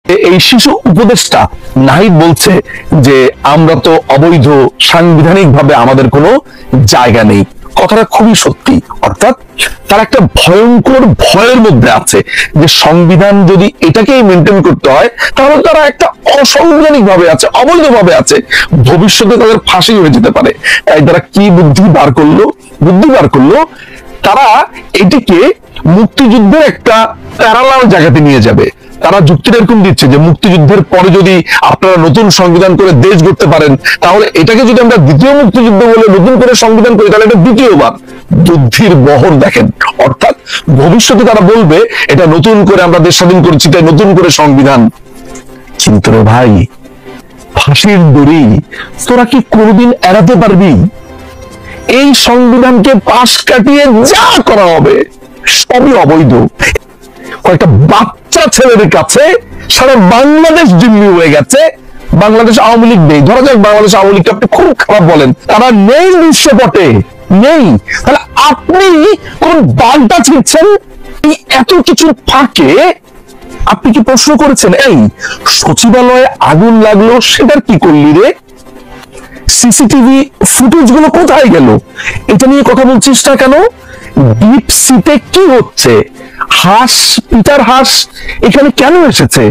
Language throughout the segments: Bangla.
এই শিশু উপদেষ্টা নাহিদ বলছে যে আমরা তো অবৈধ, সাংবিধানিক ভাবে আমাদের কোনো জায়গা নেই। কথাটা খুবই সত্যি। অর্থাৎ তারা একটা ভয়ঙ্কর ভয়ের মধ্যে আছে যে সংবিধান যদি এটাকেই মেনটেন করতে হয় তাহলে তারা একটা অসাংবিধানিক ভাবে আছে, অবৈধ ভাবে আছে, ভবিষ্যতে তাদের ফাঁসি হয়ে যেতে পারে। তাই তারা কি বুদ্ধি বার করলো, তারা এটিকে মুক্তিযুদ্ধের একটা প্যারালাল জায়গাতে নিয়ে যাবে। তারা যুক্তিটা এরকম দিচ্ছে যে মুক্তিযুদ্ধের পরে যদি আপনারা নতুন সংবিধান করে দেশ গড়তে পারেন তাহলে এটাকে যদি আমরা দ্বিতীয় মুক্তিযুদ্ধ বলে নতুন করে সংবিধান করি তাহলে এটা দ্বিতীয়বার। বুদ্ধির বহর দেখেন। অর্থাৎ ভবিষ্যতে তারা বলবে এটা নতুন করে আমরা দেশ স্বাধীন করেছি তাই নতুন করে সংবিধান। কিন্তু রে ভাই, ফাঁসির দড়ি তোরা কি কোনোদিন এড়াতে পারবি? এই সংবিধানকে পাশ কাটিয়ে যা করা হবে সবই অবৈধ। কয়েকটা বাচ্চা ছেলেদের কাছে সারা বাংলাদেশ জিম্মি হয়ে গেছে। বাংলাদেশ আওয়ামী লীগ নেই, ধরা যাক বাংলাদেশ আওয়ামী লীগকে আপনি খুব খারাপ বলেন, তারা নেই দৃশ্যপটে, নেই। তাহলে আপনি কোন বালটা ছিঁড়ছেন? এই এত কিছুর ফাঁকে আপনি কি প্রশ্ন করেছেন এই সচিবালয়ে আগুন লাগলো সেটার কি করলি রে? সিসিটিভি ফুটেজ গুলো কোথায় গেল? এটা নিয়ে কথা বলছিস না কেন? ডিপ সিতে কি হচ্ছে? হাঁস, পিটার হাঁস এখানে কেন এসেছে?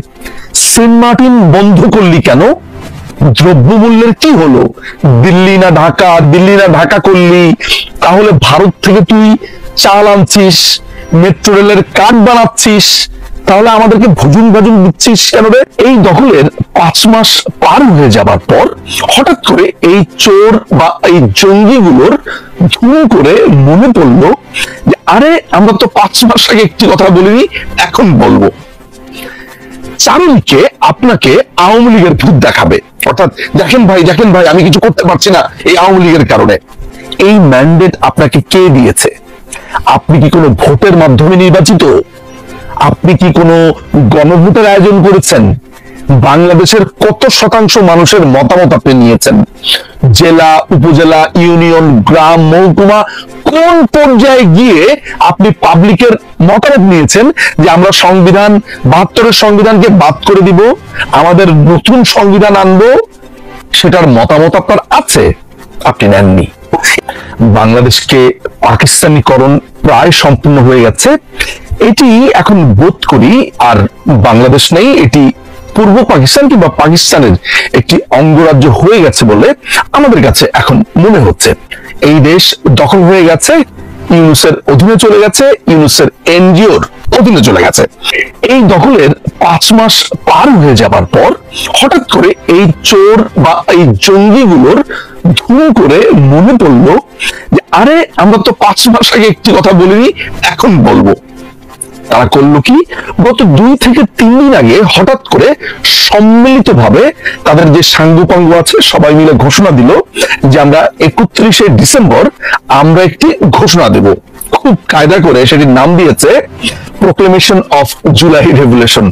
সেন্ট মার্টিন বন্ধ করলি কেন? দ্রব্যমূল্যের কি হলো? দিল্লি না ঢাকা করলি, তাহলে ভারত থেকে তুই চাল আনছিস, মেট্রো রেলের কার্ড বানাচ্ছিস, তাহলে আমাদেরকে ভুজুন ভাজুন দিচ্ছিস কেন রে? এই দখলের 5 মাস পার হয়ে যাবার পর হঠাৎ করে এই চোর বা এই জঙ্গিগুলোর ধুম করে মনে পড়লো যে আরে আমরা তো 5 মাস আগে একটি কথা বলিনি, এখন বলবো। চারুলকে আপনাকে আওয়ামী লীগের ভূত দেখাবে। অর্থাৎ দেখেন ভাই আমি কিছু করতে পারছি না এই আওয়ামী লীগের কারণে। এই ম্যান্ডেট আপনাকে কে দিয়েছে? আপনি কি কোনো ভোটের মাধ্যমে নির্বাচিত? আপনি কি কোনো গণভোটের আয়োজন করেছেন? বাংলাদেশের কত শতাংশ মানুষের মতামত আপনি নিয়েছেন? জেলা, উপজেলা, ইউনিয়ন, গ্রাম, মহকুমা, কোন পর্যায়ে গিয়ে আপনি পাবলিকের মতামত নিয়েছেন যে আমরা সংবিধান 72-এর সংবিধানকে বাদ করে দিব, আমাদের নতুন সংবিধান আনবো? সেটার মতামত আপনার আছে? আপনি নেননি। বাংলাদেশকে পাকিস্তানিকরণ প্রায় সম্পূর্ণ হয়ে গেছে। এটি এখন বোধ করি আর বাংলাদেশ নেই, এটি পূর্ব পাকিস্তান কিংবা পাকিস্তানের একটি অঙ্গরাজ্য হয়ে গেছে বলে আমাদের কাছে এখন মনে হচ্ছে। এই দেশ দখল হয়ে গেছে, ইউনুসের অধীনে চলে গেছে, ইউনুসের এনজিওর অধীনে চলে গেছে। এই দখলের 5 মাস পার হয়ে যাবার পর হঠাৎ করে এই চোর বা এই জঙ্গিগুলোর ধুম করে মনে পড়লো যে আরে আমরা তো 5 মাস আগে একটি কথা বলিনি, এখন বলবো। তারা করলো কি? গত 2 থেকে 3 দিন আগে হঠাৎ করে সম্মিলিতভাবে তাদের যে সাঙ্গুপাঙ্গ আছে সবাই মিলে ঘোষণা দিল যে আমরা 31শে ডিসেম্বর আমরা একটি ঘোষণা দেব। খুব কায়দা করে সেটির নাম দিয়েছে প্রোক্লেমেশন অফ জুলাই রেভলিউশন।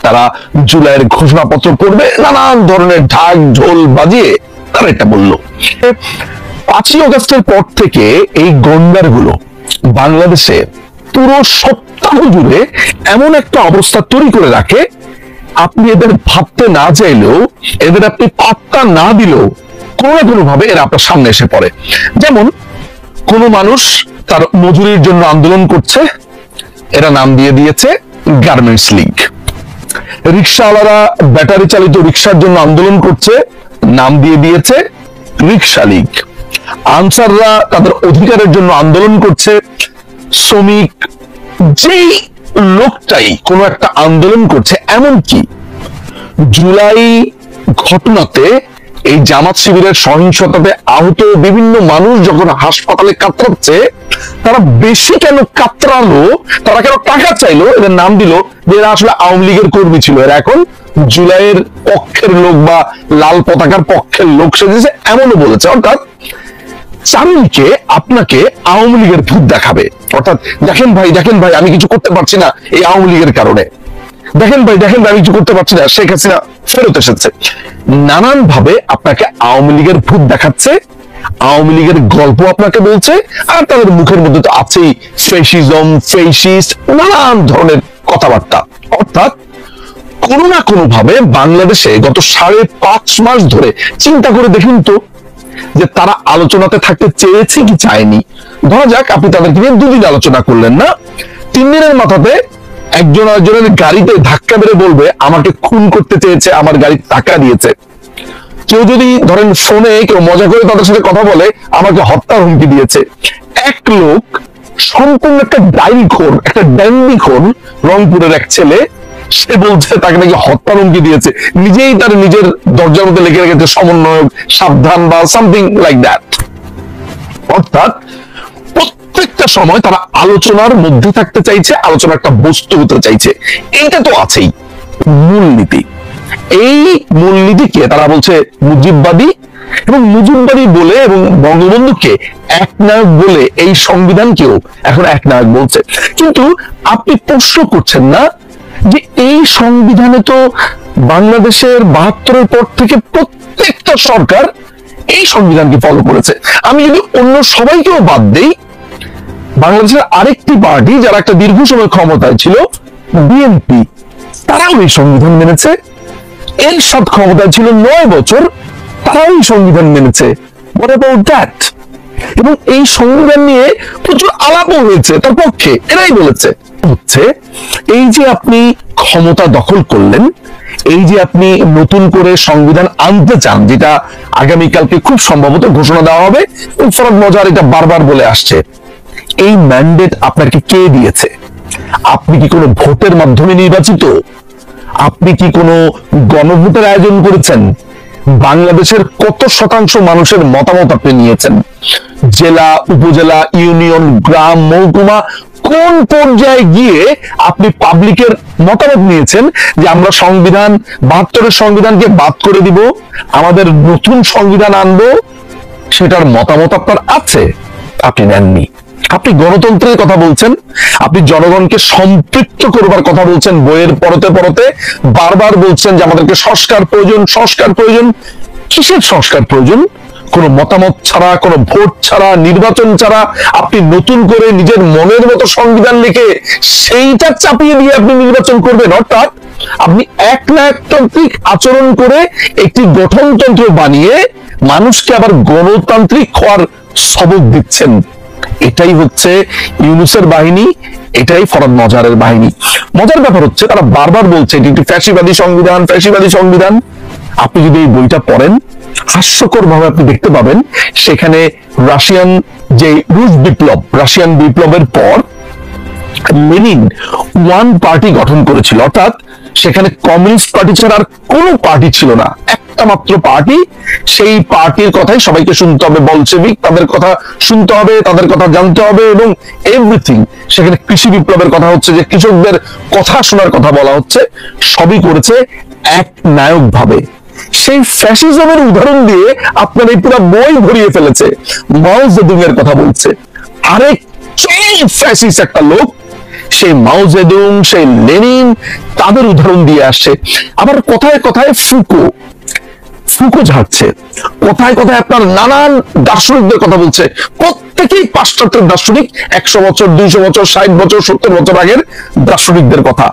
তারা জুলাইয়ের ঘোষণাপত্র পড়বে, নানান ধরনের ঢাক ঢোল বাজিয়ে তারা এটা বলল। 5ই আগস্টের পর থেকে এই গন্ডারগুলো বাংলাদেশে পুরো সপ্তাহ জুড়ে এমন একটা অবস্থা তৈরি করে রাখে, আপনি এদের ভাবতে না চাইলেও, এদের আপনি পাত্তা না দিলেও কোনো না কোনো ভাবে এরা আপনার সামনে এসে পড়ে। যেমন কোন মানুষ তার মজুরির জন্য আন্দোলন করছে, এরা নাম দিয়ে দিয়েছে গার্মেন্টস লীগ। রিক্সাওয়ালারা ব্যাটারি চালিত রিক্সার জন্য আন্দোলন করছে, নাম দিয়ে দিয়েছে রিক্সা লীগ। আনসাররা তাদের অধিকারের জন্য আন্দোলন করছে, শ্রমিক, যেই লোকটাই কোনো একটা আন্দোলন করছে। এমনকি জুলাই ঘটনাতে এই জামাত শিবিরের সহিংসতাতে আহত বিভিন্ন মানুষ যখন হাসপাতালে কাতরাচ্ছে, তারা বেশি কেন কাতরালো, তারা কেন টাকা চাইলো, এদের নাম দিল যে এরা আসলে আওয়ামী লীগের কর্মী ছিল, এরা এখন জুলাইয়ের পক্ষের লোক বা লাল পতাকার পক্ষের লোক সেজেছে, এমনও বলেছে। অর্থাৎ চারুলকে আপনাকে আওয়ামী লীগের ভূত দেখাবে। অর্থাৎ দেখেন ভাই আমি কিছু করতে পারছি না এই আওয়ামী লীগের কারণে, দেখেন ভাই আমি কিছু করতে পারছি না, শেখ হাসিনা ফেরত এসেছে। নানান ভাবে আপনাকে আওয়ামী লীগের ভূত দেখাচ্ছে, আওয়ামী লীগের গল্প আপনাকে বলছে, আর তাদের মুখের মধ্যে তো আছেই ফ্যাসিজম, ফ্যাসিস্ট, নানান ধরনের কথাবার্তা। অর্থাৎ কোনো না কোনো ভাবে বাংলাদেশে গত 5.5 মাস ধরে চিন্তা করে দেখুন তো যে তারা আলোচনাতে থাকতে চেয়েছে কি চায়নি। ধরা যাক আপনি তাদেরকে নিয়ে 2 দিন আলোচনা করলেন না, 3 দিনের মাথাতে একজন আরেকজনের গাড়িতে ধাক্কা মেরে বলবে আমাকে খুন করতে চেয়েছে, আমার গাড়ির টাকা দিয়েছে। কেউ যদি ধরেন ফোনে কেউ মজা করে তাদের সাথে কথা বলে আমাকে হত্যার হুমকি দিয়েছে। এক লোক সম্পূর্ণ একটা ডাইনিখোর, একটা ড্যান্ডিখোর, রংপুরের এক ছেলে, সে বলছে তাকে নাকি হত্যার হুমকি দিয়েছে, নিজেই তার নিজের দরজার মধ্যে লিখে রেখেছে সমন্বয়ক সাবধান বা সামথিং লাইক দ্যাট। অর্থাৎ প্রত্যেকটা সময় তারা আলোচনার মধ্যে থাকতে চাইছে, আলোচনার একটা বস্তু হতে চাইছে। এইটা তো আছেই মূলনীতি। এই মূলনীতিকে তারা বলছে মুজিববাদী, এবং মুজিববাদী বলে এবং বঙ্গবন্ধুকে একনায়ক বলে এই সংবিধানকেও এখন একনায়ক বলছে। কিন্তু আপনি প্রশ্ন করছেন না যে এই সংবিধানে তো বাংলাদেশের 72-এর পর থেকে প্রত্যেকটা সরকার এই সংবিধানকে ফলো করেছে। আমি যদি অন্য সবাইকেও বাদ দেই, বাংলাদেশের আরেকটি পার্টি যারা একটা দীর্ঘ সময় ক্ষমতায় ছিল, বিএনপি, তারাও এই সংবিধান মেনেছে। এরশাদ ক্ষমতায় ছিল 9 বছর, তারাও এই সংবিধান মেনেছে। What about that? এবং এই সংবিধান নিয়ে প্রচুর আলাপও হয়েছে তার পক্ষে, এরাই বলেছে হচ্ছে এই যে আপনি ক্ষমতা দখল করলেন, এই যে আপনি নতুন করে সংবিধান আনতে চান, যেটা আগামীকালকে খুব সম্ভবত ঘোষণা দেওয়া হবে, ফরহাদ মজার এটা বারবার বলে আসছে, এই ম্যান্ডেট আপনাকে কে দিয়েছে? আপনি কি কোনো ভোটের মাধ্যমে নির্বাচিত? আপনি কি কোনো গণভোটের আয়োজন করেছেন? বাংলাদেশের কত শতাংশ মানুষের মতামত আপনি নিয়েছেন? জেলা, উপজেলা, ইউনিয়ন, গ্রাম, মহকুমা, কোন পর্যায়ে গিয়ে আপনি পাবলিকের মতামত নিয়েছেন যে আমরা সংবিধান 72-এর সংবিধানকে বাদ করে দিব, আমাদের নতুন সংবিধান আনবো? সেটার মতামত আপনার আছে? আপনি নেননি। আপনি গণতন্ত্রের কথা বলছেন, আপনি জনগণকে সম্পৃক্ত করবার কথা বলছেন, বইয়ের পড়তে পড়তে বারবার বলছেন যে আমাদেরকে সংস্কার প্রয়োজন, সংস্কার প্রয়োজন। কিসের সংস্কার প্রয়োজন? কোন মতামত ছাড়া, কোন ভোট ছাড়া, নির্বাচন ছাড়া আপনি নতুন করে নিজের মনের মতো সংবিধান লিখে সেইটা চাপিয়ে দিয়ে আপনি নির্বাচন করবেন। অর্থাৎ আপনি একনায়কতান্ত্রিক আচরণ করে একটি গঠনতন্ত্র বানিয়ে মানুষকে আবার গণতান্ত্রিক হওয়ার সবক দিচ্ছেন। এটাই হচ্ছে ইউনূসের বাহিনী, এটাই ফরহাদ মজারের বাহিনী। মজার ব্যাপার হচ্ছে তারা বারবার বলছে এটি একটি ফ্যাসিবাদী সংবিধান, ফ্যাসিবাদী সংবিধান। আপনি যদি এই বইটা পড়েন, হাস্যকর ভাবে আপনি দেখতে পাবেন সেখানে রাশিয়ান যে রুশ বিপ্লব, রাশিয়ান বিপ্লবের পর লেনিন ওয়ান পার্টি গঠন করেছিল। অর্থাৎ সেখানে কমিউনিস্ট পার্টি ছাড়া আর কোনো পার্টি ছিল না, একটা মাত্র পার্টি। সেই পার্টির কথাই সবাইকে শুনতে হবে, বলশেভিক, তাদের কথা শুনতে হবে, তাদের কথা জানতে হবে এবং এভরিথিং। সেখানে কৃষি বিপ্লবের কথা হচ্ছে, যে কৃষকদের কথা শোনার কথা বলা হচ্ছে, সবই করেছে এক নায়ক ভাবে। সেই ফ্যাসিজমের উদাহরণ দিয়ে আপনার এই পুরো বই ভরিয়ে ফেলেছে। মাও জেদুং এর কথা বলছে, আরেক ফ্যাসিস্ট একটা লোক, সেই মাও জেদুং, সেই লেনিন, তাদের উদাহরণ দিয়ে আসছে। আবার কথায় কথায় ফুকো ঝাড়ছে, কথায় কথায় আপনার নানান দার্শনিকদের কথা বলছে। প্রত্যেকেই পাশ্চাত্যের দার্শনিক, 100 বছর, 200 বছর, 60 বছর, 70 বছর আগের দার্শনিকদের কথা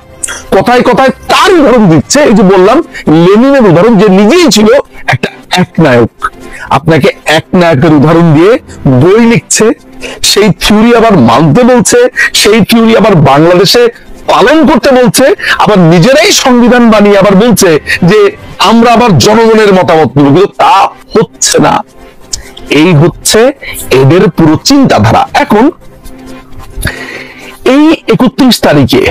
কথায় কথায় তার উদাহরণ দিচ্ছে। এই যে বললাম লেনিনের উদাহরণ, যে নিজেই ছিল একটা একনায়ক, আপনাকে একনায়কের উদাহরণ দিয়ে বই লিখছে, সেই থিওরি আবার মানতে বলছে, সেই থিওরি আবার বাংলাদেশে পালন করতে বলছে, আবার নিজেরাই সংবিধান বানিয়ে আবার বলছে যে আমরা আবার জনগণের মতামত নেব। কিন্তু তা হচ্ছে না। এই হচ্ছে এদের পুরো চিন্তাধারা। এখন এই 31 তারিখে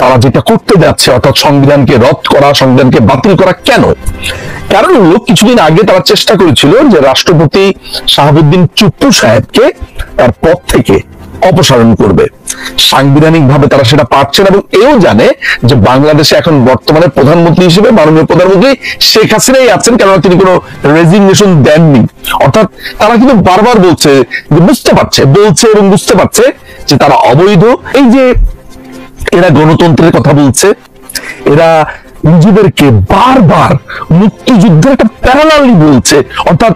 তারা যেটা করতে যাচ্ছে, অর্থাৎ সংবিধানকে রদ করা, সংবিধানকে বাতিল করা, কেন? কারণ হলো কিছুদিন আগে তারা চেষ্টা করেছিল যে রাষ্ট্রপতি শাহাবুদ্দিন চুপ্পু সাহেবকে তার পদ থেকে অপসারণ করবে। সাংবিধানিক ভাবে তারা সেটা পারছে না, এবং এও জানে যে বাংলাদেশে এখন বর্তমানে প্রধানমন্ত্রী হিসেবে মাননীয় প্রধানমন্ত্রী শেখ হাসিনাই আছেন, কেননা তিনি কোনো রেজিগনেশন দেননি। অর্থাৎ তারা কিন্তু বারবার বলছে যে বলছে এবং বুঝতে পারছে যে তারা অবৈধ। এই যে এরা গণতন্ত্রের কথা বলছে, এরা নিজেদেরকে বারবার মুক্তিযুদ্ধের একটা প্যারালালি বলছে। অর্থাৎ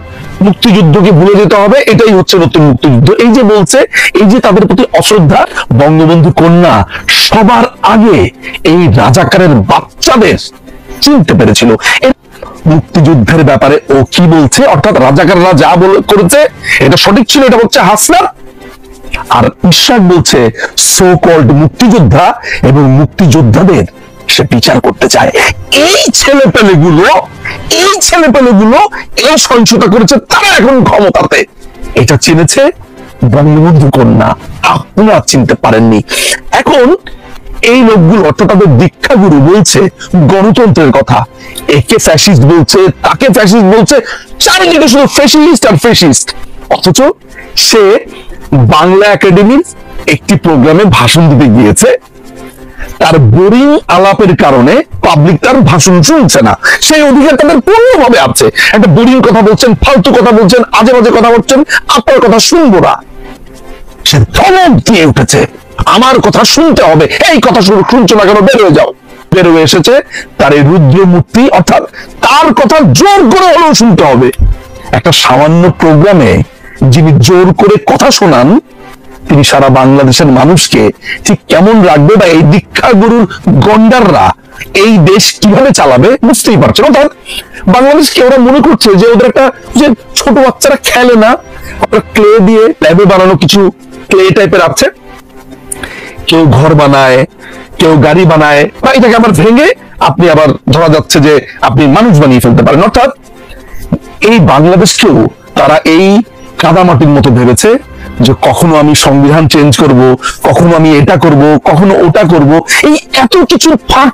মুক্তিযুদ্ধকে ভুলে যেতে হবে, এটাই হচ্ছে নতুন মুক্তিযুদ্ধ। এই যে বলছে, এই যে তাদের প্রতি অশ্রদ্ধা, বঙ্গবন্ধু কন্যা সবার আগে এই রাজাকারের বাচ্চাদের চিনতে পেরেছিল। মুক্তিযুদ্ধের ব্যাপারে ও কি বলছে, অর্থাৎ রাজাকাররা যা করেছে এটা সঠিক ছিল, এটা বলছে হাসনাত। আর ইশরাক বলছে সো কল্ড মুক্তিযোদ্ধা এবং মুক্তিযোদ্ধাদের সে বিচার করতে চায়। এই ছেলেপেলেগুলো এই সহিংসতা করেছে, তারা এখন ক্ষমতাতে। এটা চিনেছে বঙ্গবন্ধু কন্যা, আপনারা চিনতে পারেননি। এখন এই লোকগুলো, অর্থাৎ তাদের দীক্ষাগুরু বলছে গণতন্ত্রের কথা, একে ফ্যাসিস্ট বলছে, তাকে ফ্যাসিস্ট বলছে, চারিদিকে শুধু ফ্যাসিস্ট আর ফ্যাসিস্ট। অথচ সে বাংলা একাডেমির একটি প্রোগ্রামে ভাষণ দিতে গিয়েছে, তার বোরিং আলাপের কারণে পাবলিক তার ভাষণ শুনছে না। সেই অধিকার তাদের পূর্ণভাবে আছে। একটা বোরিং কথা বলছেন, ফালতু কথা বলছেন, আজে বাজে কথা বলছেন, আপনার কথা শুনবো না। সে ধমক দিয়ে উঠেছে, আমার কথা শুনতে হবে, এই কথা শুনছো না কেন, বের হয়ে যাও। বের হয়ে এসেছে তার এই রুদ্র মূর্তি, অর্থাৎ তার কথা জোর করে হলেও শুনতে হবে। একটা সামান্য প্রোগ্রামে যিনি জোর করে কথা শোনান, তিনি সারা বাংলাদেশের মানুষকে ঠিক কেমন রাখবে, বা এই দীক্ষা গুরুর গন্ডাররা এই দেশ কিভাবে চালাবে বুঝতেই পারছেন। অর্থাৎ বাংলাদেশকে ওরা মনে করছে যে ওদের একটা, যে ছোট বাচ্চারা খেলে না, আপনার ক্লে দিয়ে ল্যাবে বানানো কিছু ক্লে টাইপের আছে, কেউ ঘর বানায়, কেউ গাড়ি বানায়, বা এটাকে আবার ভেঙে আপনি আবার ধরা যাচ্ছে যে আপনি মানুষ বানিয়ে ফেলতে পারেন। অর্থাৎ এই বাংলাদেশকেও তারা এই কাদামাটির মতো ভেবেছে যে কখনো আমি সংবিধান চেঞ্জ করব, কখনো আমি এটা করব, কখনো ওটা করব। এই এত কিছুর ফাঁক